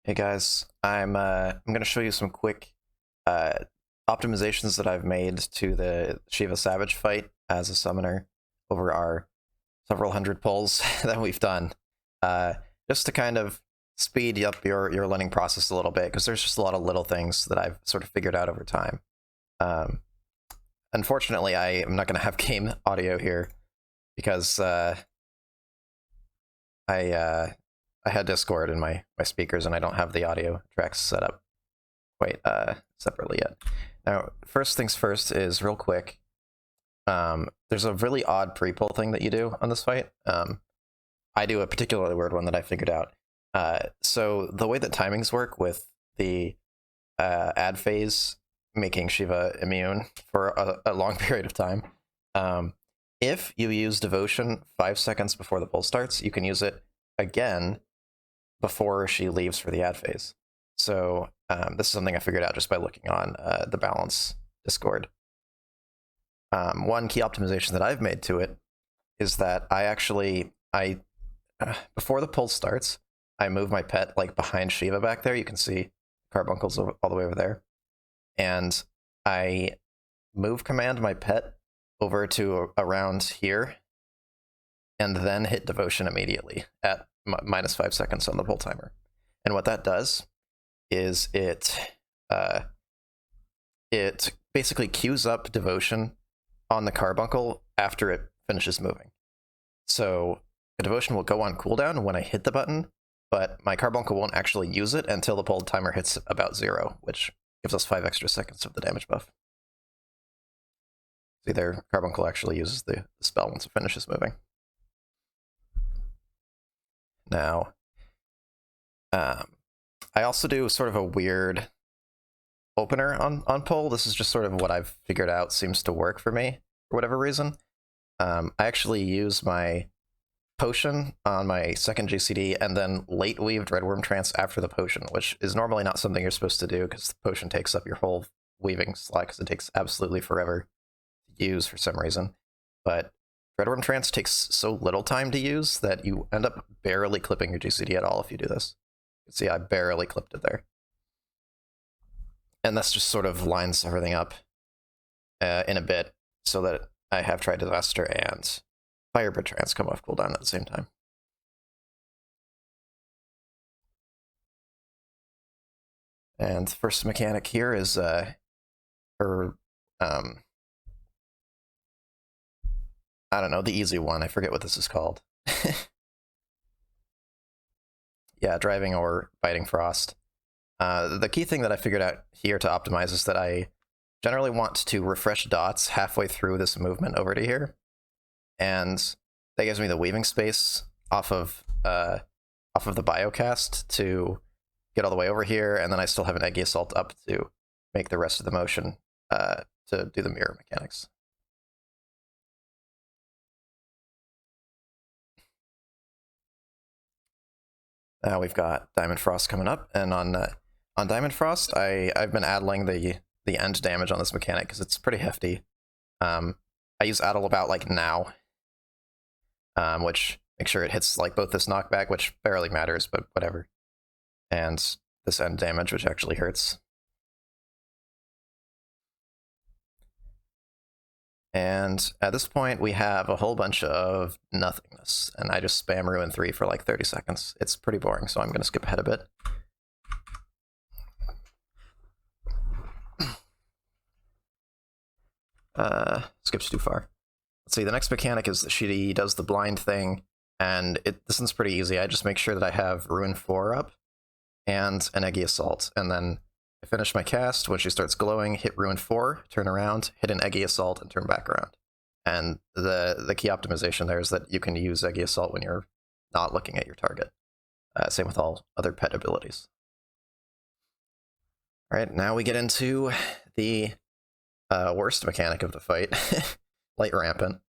Hey guys, I'm gonna show you some quick uh, optimizations that I've made to the Shiva Savage fight as a summoner over our several hundred pulls that we've done, uh, just to kind of speed up your learning process a little bit, because there's just a lot of little things that I've sort of figured out over time. Um, Unfortunately, I am not gonna have game audio here because I had Discord in my speakers, and I don't have the audio tracks set up quite separately yet. Now, first things first is real quick. There's a really odd pre-pull thing that you do on this fight. I do a particularly weird one that I figured out. So the way that timings work with the ad phase making Shiva immune for a long period of time, if you use Devotion 5 seconds before the pull starts, you can use it again before she leaves for the ad phase. So this is something I figured out just by looking on the Balance Discord. One key optimization that I've made to it is that before the pull starts, I move my pet like behind Shiva back there. You can see carbuncles all the way over there. And I command my pet over to around here, and then hit Devotion immediately at minus 5 seconds on the pull timer. And what that does is it basically queues up Devotion on the carbuncle after it finishes moving. So the Devotion will go on cooldown when I hit the button, but my carbuncle won't actually use it until the pull timer hits about 0, which gives us 5 extra seconds of the damage buff. See there, carbuncle actually uses the spell once it finishes moving. Now, I also do sort of a weird opener on pull. This is just sort of what I've figured out seems to work for me for whatever reason. I actually use my potion on my second GCD and then late weaved Wyrm Trance after the potion, which is normally not something you're supposed to do because the potion takes up your whole weaving slot because it takes absolutely forever to use for some reason. But Wyrm Trance takes so little time to use that you end up barely clipping your GCD at all if you do this. You can see I barely clipped it there. And that's just sort of lines everything up in a bit so that I have Tried Disaster and Firebird Trance come off cooldown at the same time. And the first mechanic here is her I don't know, the easy one. I forget what this is called. Yeah, driving or biting frost. The key thing that I figured out here to optimize is that I generally want to refresh dots halfway through this movement over to here, and that gives me the weaving space off of the biocast to get all the way over here, and then I still have an Eggy Assault up to make the rest of the motion to do the mirror mechanics. Now we've got Diamond Frost coming up, and on Diamond Frost, I've been addling the end damage on this mechanic because it's pretty hefty. I use Addle about like now, which makes sure it hits like both this knockback, which barely matters, but whatever, and this end damage, which actually hurts. And at this point, we have a whole bunch of nothingness, and I just spam Ruin 3 for like 30 seconds. It's pretty boring, so I'm going to skip ahead a bit. Skips too far. Let's see, the next mechanic is that she does the blind thing, and this one's pretty easy. I just make sure that I have Ruin 4 up and an Eggy Assault, and then I finish my cast. When she starts glowing, hit Ruin 4, turn around, hit an Eggy Assault, and turn back around. And the key optimization there is that you can use Eggy Assault when you're not looking at your target. Same with all other pet abilities. Alright, now we get into the worst mechanic of the fight, Light Rampant.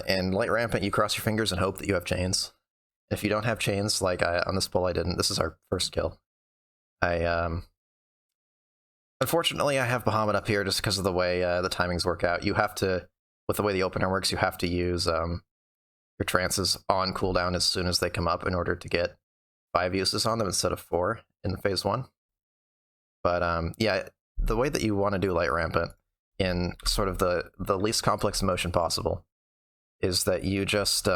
In Light Rampant, you cross your fingers and hope that you have chains. If you don't have chains, like on this pull I didn't, this is our first kill. Unfortunately, I have Bahamut up here just because of the way the timings work out. You have to, with the way the opener works, you have to use your trances on cooldown as soon as they come up in order to get 5 uses on them instead of 4 in phase 1. But yeah, the way that you want to do Light Rampant in sort of the least complex motion possible is that you just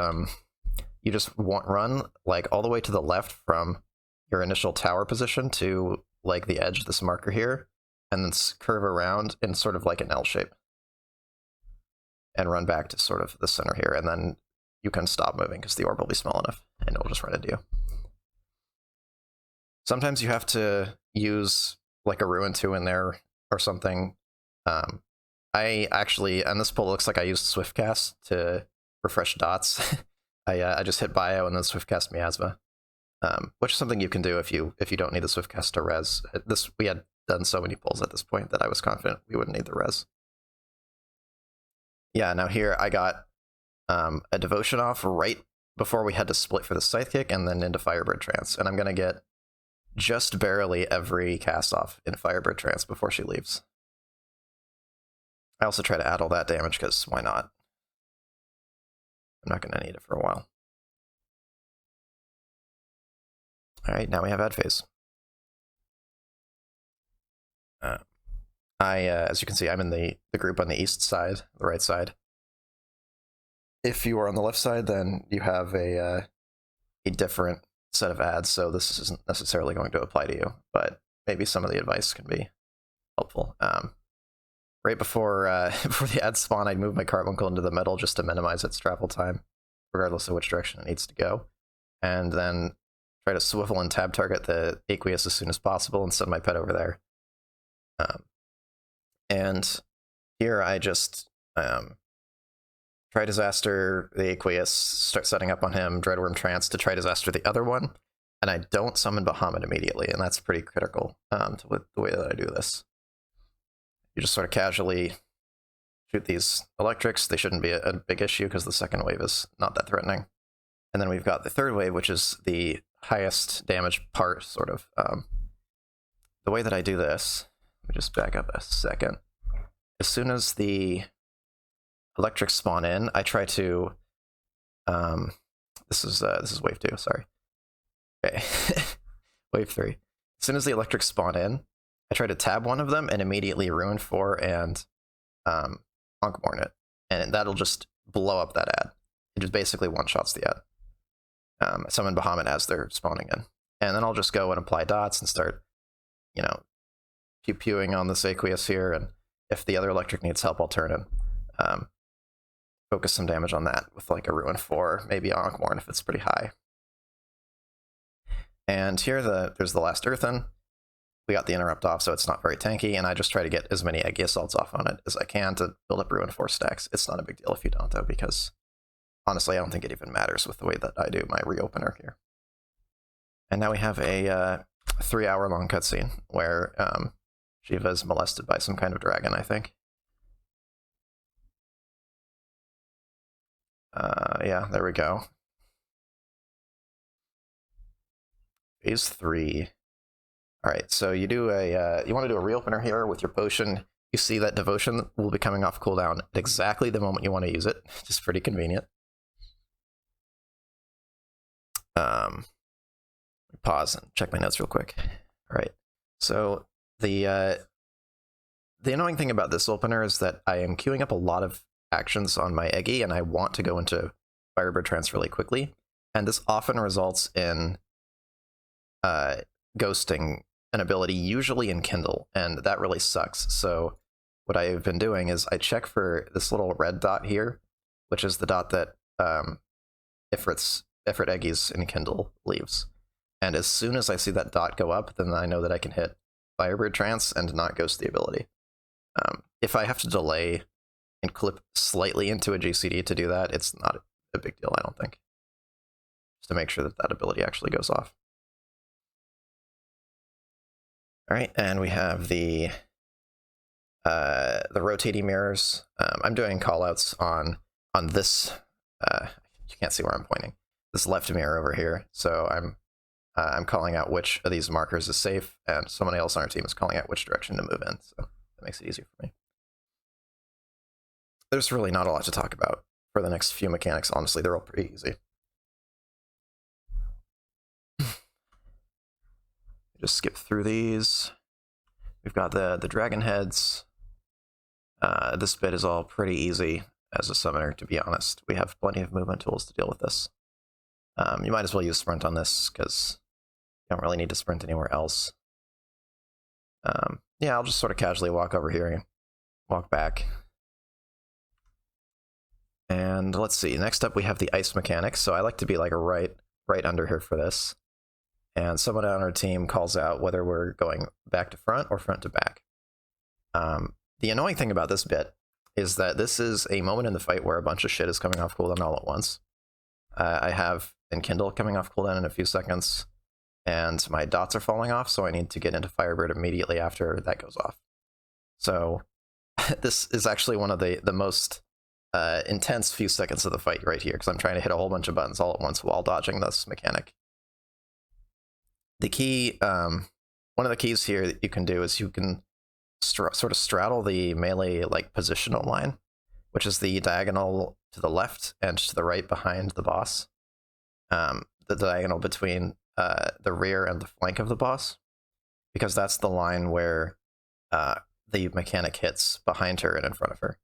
run like all the way to the left from your initial tower position to like the edge of this marker here, and then curve around in sort of like an L shape and run back to sort of the center here, and then you can stop moving because the orb will be small enough and it'll just run into you. Sometimes you have to use like a Ruin 2 in there or something. I actually, on this pull, it looks like I used Swiftcast to refresh dots. I just hit bio and then Swiftcast Miasma, which is something you can do if you don't need the Swiftcast to res. We had done so many pulls at this point that I was confident we wouldn't need the res. Yeah, now here I got a Devotion off right before we had to split for the Scythe Kick and then into Firebird Trance, and I'm going to get just barely every cast off in Firebird Trance before she leaves. I also try to Addle that damage because why not? I'm not going to need it for a while. Alright, now we have Ad Phase. As you can see, I'm in the group on the east side, the right side. If you are on the left side, then you have a different set of ads, so this isn't necessarily going to apply to you, but maybe some of the advice can be helpful. Right before the ad spawn, I'd move my Carbuncle into the middle just to minimize its travel time, regardless of which direction it needs to go, and then try to swivel and tab target the Aqueous as soon as possible and send my pet over there. And here I just try Disaster the Aqueous, start setting up on him, Dreadworm Trance to try Disaster the other one, and I don't summon Bahamut immediately, and that's pretty critical to the way that I do this. You just sort of casually shoot these electrics. They shouldn't be a big issue because the second wave is not that threatening. And then we've got the third wave, which is the highest damage part, sort of. The way that I do this, let me just back up a second. As soon as the electrics spawn in, I try to... this is wave 2, sorry. Okay, wave 3. As soon as the electrics spawn in, I try to tab one of them and immediately Ruin 4 and Akh Morn it, and that'll just blow up that ad. It just basically one-shots the ad. Summon Bahamut as they're spawning in. And then I'll just go and apply dots and start, you know, pew-pewing on this Aqueous here, and if the other electric needs help, I'll turn in. Focus some damage on that with like a Ruin 4, maybe Akh Morn if it's pretty high. And here there's the last Earthen. We got the interrupt off, so it's not very tanky, and I just try to get as many Eggy Assaults off on it as I can to build up Ruin 4 stacks. It's not a big deal if you don't, though, because honestly, I don't think it even matters with the way that I do my reopener here. And now we have a 3-hour-long cutscene where Shiva is molested by some kind of dragon, I think. Yeah, there we go. Phase 3. Alright, so you do you want to do a reopener here with your potion. You see that Devotion will be coming off cooldown at exactly the moment you want to use it, which is pretty convenient. Pause and check my notes real quick. Alright, so the annoying thing about this opener is that I am queuing up a lot of actions on my Eggy, and I want to go into Firebird Trance really quickly, and this often results in ghosting an ability, usually in Kindle, and that really sucks. So what I've been doing is I check for this little red dot here, which is the dot that Ifrit Eggy's in Kindle leaves. And as soon as I see that dot go up, then I know that I can hit Firebird Trance and not ghost the ability. If I have to delay and clip slightly into a GCD to do that, it's not a big deal, I don't think. Just to make sure that that ability actually goes off. All right, and we have the rotating mirrors. I'm doing callouts on this. You can't see where I'm pointing. This left mirror over here. So I'm calling out which of these markers is safe, and someone else on our team is calling out which direction to move in. So that makes it easier for me. There's really not a lot to talk about for the next few mechanics. Honestly, they're all pretty easy. Just skip through these. We've got the dragon heads. This bit is all pretty easy as a summoner, to be honest. We have plenty of movement tools to deal with this. You might as well use sprint on this, because you don't really need to sprint anywhere else. Yeah, I'll just sort of casually walk over here and walk back. And let's see, next up we have the ice mechanic, so I like to be like right under here for this. And someone on our team calls out whether we're going back to front or front to back. The annoying thing about this bit is that this is a moment in the fight where a bunch of shit is coming off cooldown all at once. I have Enkindle coming off cooldown in a few seconds, and my dots are falling off, so I need to get into Firebird immediately after that goes off. So this is actually one of the most intense few seconds of the fight right here, because I'm trying to hit a whole bunch of buttons all at once while dodging this mechanic. The key, one of the keys here that you can do is you can sort of straddle the melee like positional line, which is the diagonal to the left and to the right behind the boss. The diagonal between the rear and the flank of the boss, because that's the line where the mechanic hits behind her and in front of her.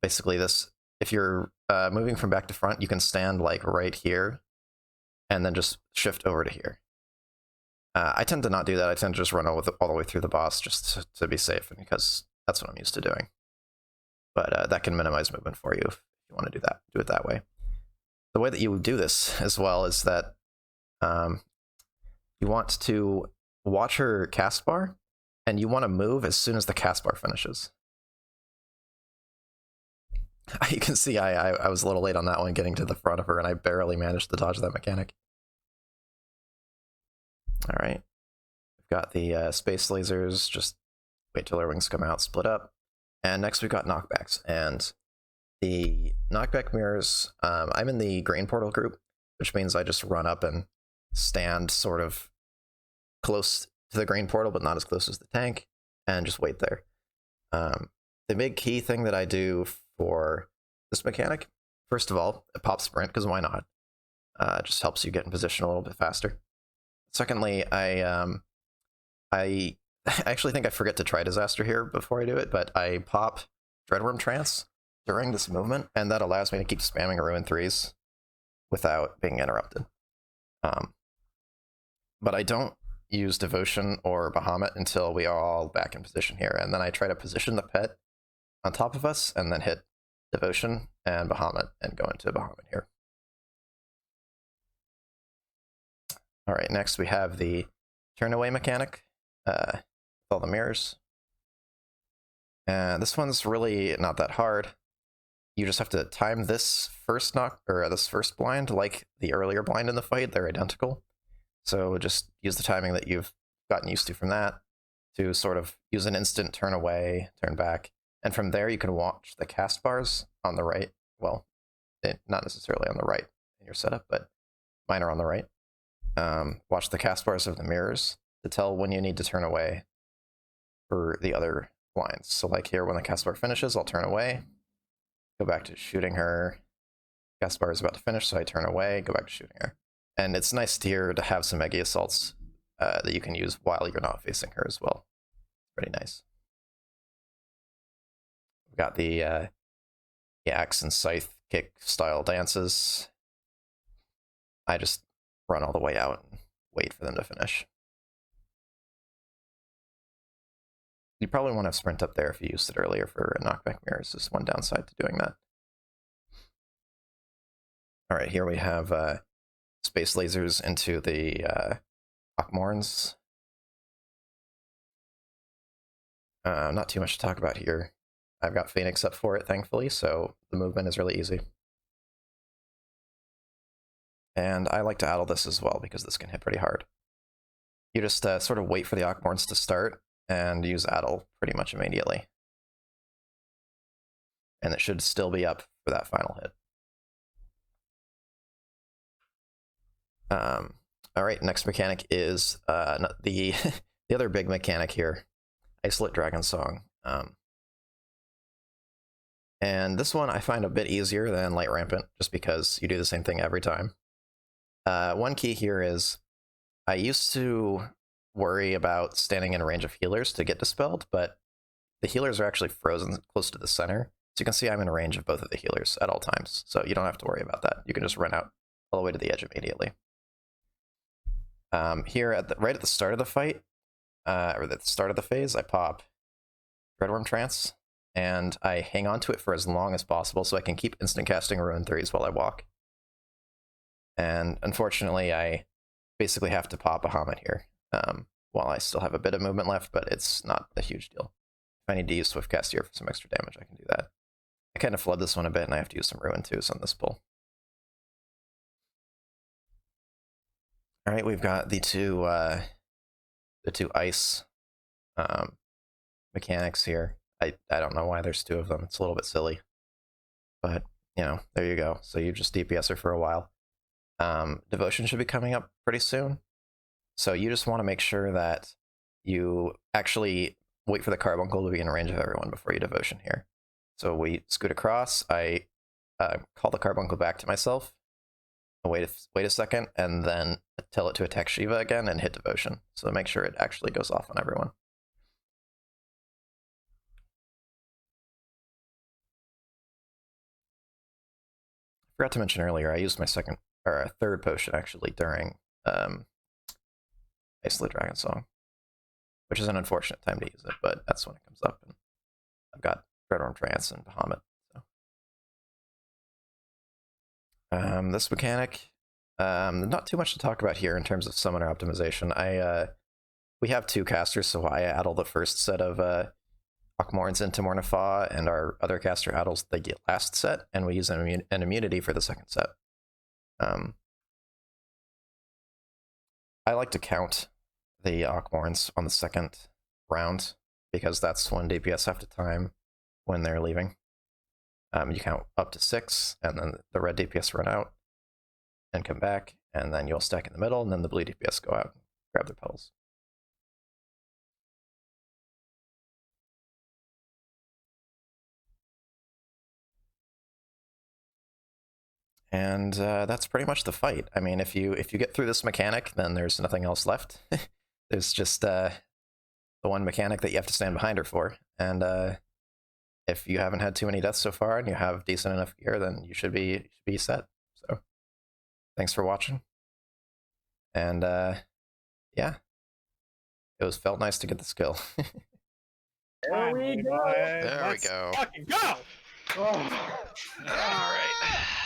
Basically, this, if you're moving from back to front, you can stand like right here and then just shift over to here. I tend to not do that. I tend to just run all the way through the boss just to be safe, and because that's what I'm used to doing. But that can minimize movement for you if you want to do it that way. The way that you do this as well is that you want to watch her cast bar, and you want to move as soon as the cast bar finishes. You can see I was a little late on that one, getting to the front of her, and I barely managed to dodge that mechanic. All right, we've got the space lasers. Just wait till their wings come out, split up. And next we've got knockbacks. And the knockback mirrors, I'm in the green portal group, which means I just run up and stand sort of close to the green portal, but not as close as the tank, and just wait there. The big key thing that I do for this mechanic, first of all, a pop sprint, because why not? It just helps you get in position a little bit faster. Secondly, I actually think I forget to try Disaster here before I do it, but I pop Wyrm Trance during this movement, and that allows me to keep spamming Ruin 3s without being interrupted. But I don't use Devotion or Bahamut until we are all back in position here, and then I try to position the pet on top of us, and then hit Devotion and Bahamut, and go into Bahamut here. Alright, next we have the turn away mechanic with all the mirrors. And this one's really not that hard. You just have to time this first this first blind like the earlier blind in the fight. They're identical. So just use the timing that you've gotten used to from that to sort of use an instant turn away, turn back. And from there you can watch the cast bars on the right. Well, not necessarily on the right in your setup, but mine are on the right. Watch the cast bars of the mirrors to tell when you need to turn away for the other blinds. So like here, when the cast bar finishes, I'll turn away, go back to shooting her. Cast bar is about to finish, so I turn away, go back to shooting her. And it's nice here to have some Mega Assaults that you can use while you're not facing her as well. Pretty nice. We've got the Axe and Scythe Kick style dances. I just run all the way out and wait for them to finish. You probably want to sprint up there if you used it earlier for Knockback Mirrors. There's one downside to doing that. Alright, here we have space lasers into the Akh Morns. Not too much to talk about here. I've got Phoenix up for it, thankfully, so the movement is really easy. And I like to Addle this as well, because this can hit pretty hard. You just sort of wait for the Akh Morns to start, and use Addle pretty much immediately. And it should still be up for that final hit. Alright, next mechanic is the other big mechanic here, Icelit Dragonsong. And this one I find a bit easier than Light Rampant, just because you do the same thing every time. One key here is, I used to worry about standing in range of healers to get dispelled, but the healers are actually frozen close to the center. So you can see I'm in range of both of the healers at all times. So you don't have to worry about that. You can just run out all the way to the edge immediately. Here right at the start of the fight, or at the start of the phase, I pop Wyrm Trance, and I hang on to it for as long as possible so I can keep instant casting Ruin 3s while I walk. And unfortunately, I basically have to pop a Bahamut here while I still have a bit of movement left, but it's not a huge deal. If I need to use Swift Cast here for some extra damage, I can do that. I kind of flood this one a bit, and I have to use some Ruin 2s on this pull. All right, we've got the two ice mechanics here. I don't know why there's two of them. It's a little bit silly, but you know, there you go. So you just DPS her for a while. Devotion should be coming up pretty soon, so you just want to make sure that you actually wait for the carbuncle to be in range of everyone before you devotion here. So we scoot across. I call the carbuncle back to myself. Wait a second, and then tell it to attack Shiva again and hit devotion. So make sure it actually goes off on everyone. I forgot to mention earlier, I used my third potion actually during Icelit Dragonsong, which is an unfortunate time to use it, but that's when it comes up, and I've got Wyrm Trance and Bahamut. So. This mechanic, not too much to talk about here in terms of summoner optimization. We have two casters, so I addle the first set of Akh Morns into Morn Afah, and our other caster addles the last set, and we use an immunity for the second set. I like to count the Akh Morns on the second round, because that's when DPS have to time when they're leaving. You count up to 6, and then the red DPS run out and come back, and then you'll stack in the middle, and then the blue DPS go out and grab their petals. And that's pretty much the fight. I mean, if you get through this mechanic, then there's nothing else left. There's just the one mechanic that you have to stand behind her for. And if you haven't had too many deaths so far and you have decent enough gear, then you should be set. So thanks for watching. And yeah, it felt nice to get the skill. There we go. There we Let's go. fucking go. Oh. All right.